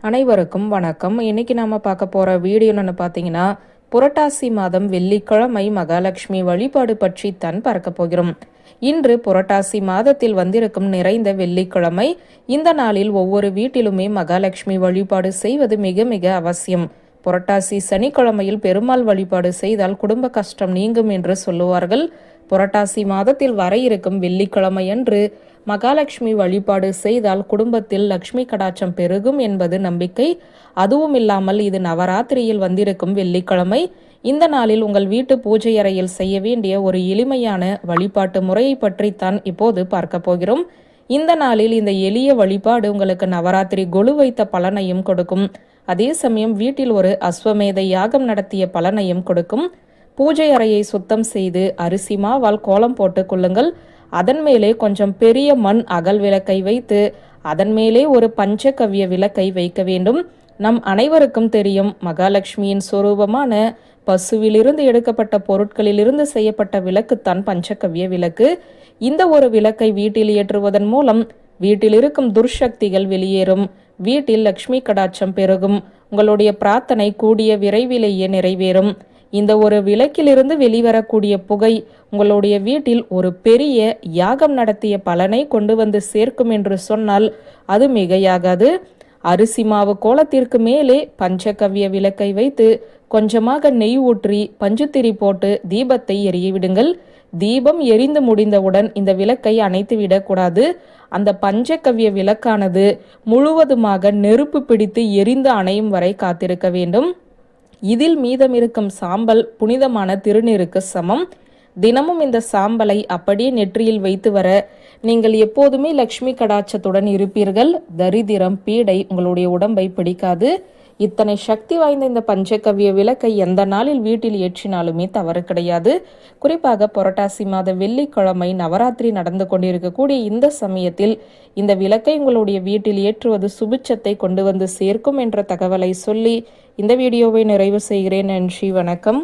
அனைவருக்கும் வணக்கம். இன்னைக்கு நாம பார்க்க போற வீடியோன்னு பார்த்தீங்கன்னா, புரட்டாசி மாதம் வெள்ளிக்கிழமை மகாலட்சுமி வழிபாடு பற்றி தான் பார்க்க போகிறோம். இன்று புரட்டாசி மாதத்தில் வந்திருக்கும் நிறைந்த வெள்ளிக்கிழமை. இந்த நாளில் ஒவ்வொரு வீட்டிலுமே மகாலட்சுமி வழிபாடு செய்வது மிக மிக அவசியம். புரட்டாசி சனிக்கிழமையில் பெருமாள் வழிபாடு செய்தால் குடும்ப கஷ்டம் நீங்கும் என்று சொல்லுவார்கள். புரட்டாசி மாதத்தில் வர இருக்கும் வெள்ளிக்கிழமை அன்று மகாலட்சுமி வழிபாடு செய்தால் குடும்பத்தில் லட்சுமி கடாட்சம் பெருகும் என்பது நம்பிக்கை. அதுவும் இல்லாமல் இது நவராத்திரியில் வந்திருக்கும் வெள்ளிக்கிழமை. இந்த நாளில் உங்கள் வீட்டு பூஜை அறையில் செய்ய வேண்டிய ஒரு எளிமையான வழிபாட்டு முறையை பற்றித்தான் இப்போது பார்க்க போகிறோம். இந்த நாளில் இந்த எளிய வழிபாடு உங்களுக்கு நவராத்திரி கொலு வைத்த பலனையும் கொடுக்கும். அதே சமயம் வீட்டில் ஒரு அஸ்வமேத யாகம் நடத்திய பலனையும் கொடுக்கும். பூஜை அறையை சுத்தம் செய்து அரிசி மாவால் கோலம் போட்டு கொள்ளுங்கள். அதன் மேலே கொஞ்சம் பெரிய மண் அகல் விளக்கை வைத்து அதன் மேலே ஒரு பஞ்சகவ்ய விளக்கை வைக்க வேண்டும். நம் அனைவருக்கும் தெரியும், மகாலட்சுமியின் சொரூபமான பசுவிலிருந்து எடுக்கப்பட்ட பொருட்களிலிருந்து செய்யப்பட்ட விளக்குத்தான் பஞ்சகவ்ய விளக்கு. இந்த ஒரு விளக்கை வீட்டில் ஏற்றுவதன் மூலம் வீட்டில் இருக்கும் துர்சக்திகள் வெளியேறும், வீட்டில் லட்சுமி கடாட்சம் பெருகும், உங்களுடைய பிரார்த்தனை கூடிய விரைவிலேயே நிறைவேறும். இந்த ஒரு விளக்கிலிருந்து வெளிவரக்கூடிய புகை உங்களுடைய வீட்டில் ஒரு பெரிய யாகம் நடத்திய பலனை கொண்டு வந்து சேர்க்கும் என்று சொன்னால் அது மிகையாகாது. அரிசி மாவு கோலத்திற்கு மேலே பஞ்சகவ்ய விளக்கை வைத்து கொஞ்சமாக நெய் ஊற்றி பஞ்சுத்திரி போட்டு தீபத்தை எரியவிடுங்கள். தீபம் எரிந்து முடிந்தவுடன் இந்த விளக்கை அணைத்து விடக்கூடாது. அந்த பஞ்சகவ்ய விளக்கானது முழுவதுமாக நெருப்பு பிடித்து எரிந்து அணையும் வரை காத்திருக்க வேண்டும். இதில் மீதம் இருக்கும் சாம்பல் புனிதமான திருநீருக்கு சமம். தினமும் இந்த சாம்பலை அப்படியே நெற்றியில் வைத்து வர நீங்கள் எப்போதுமே லட்சுமி கடாட்சத்துடன் இருப்பீர்கள். தரித்திரம் பீடை உங்களுடைய உடம்பை பிடிக்காது. இத்தனை சக்தி வாய்ந்த இந்த பஞ்சகவ்ய விளக்கை எந்த நாளில் வீட்டில் ஏற்றினாலுமே தவறு கிடையாது. குறிப்பாக புரட்டாசி மாத வெள்ளிக்கிழமை நவராத்திரி நடந்து கொண்டிருக்கக்கூடிய இந்த சமயத்தில் இந்த விளக்கை உங்களுடைய வீட்டில் ஏற்றுவது சுபிட்சத்தை கொண்டு வந்து சேர்க்கும் என்ற தகவலை சொல்லி இந்த வீடியோவை நிறைவு செய்கிறேன். நன்றி, வணக்கம்.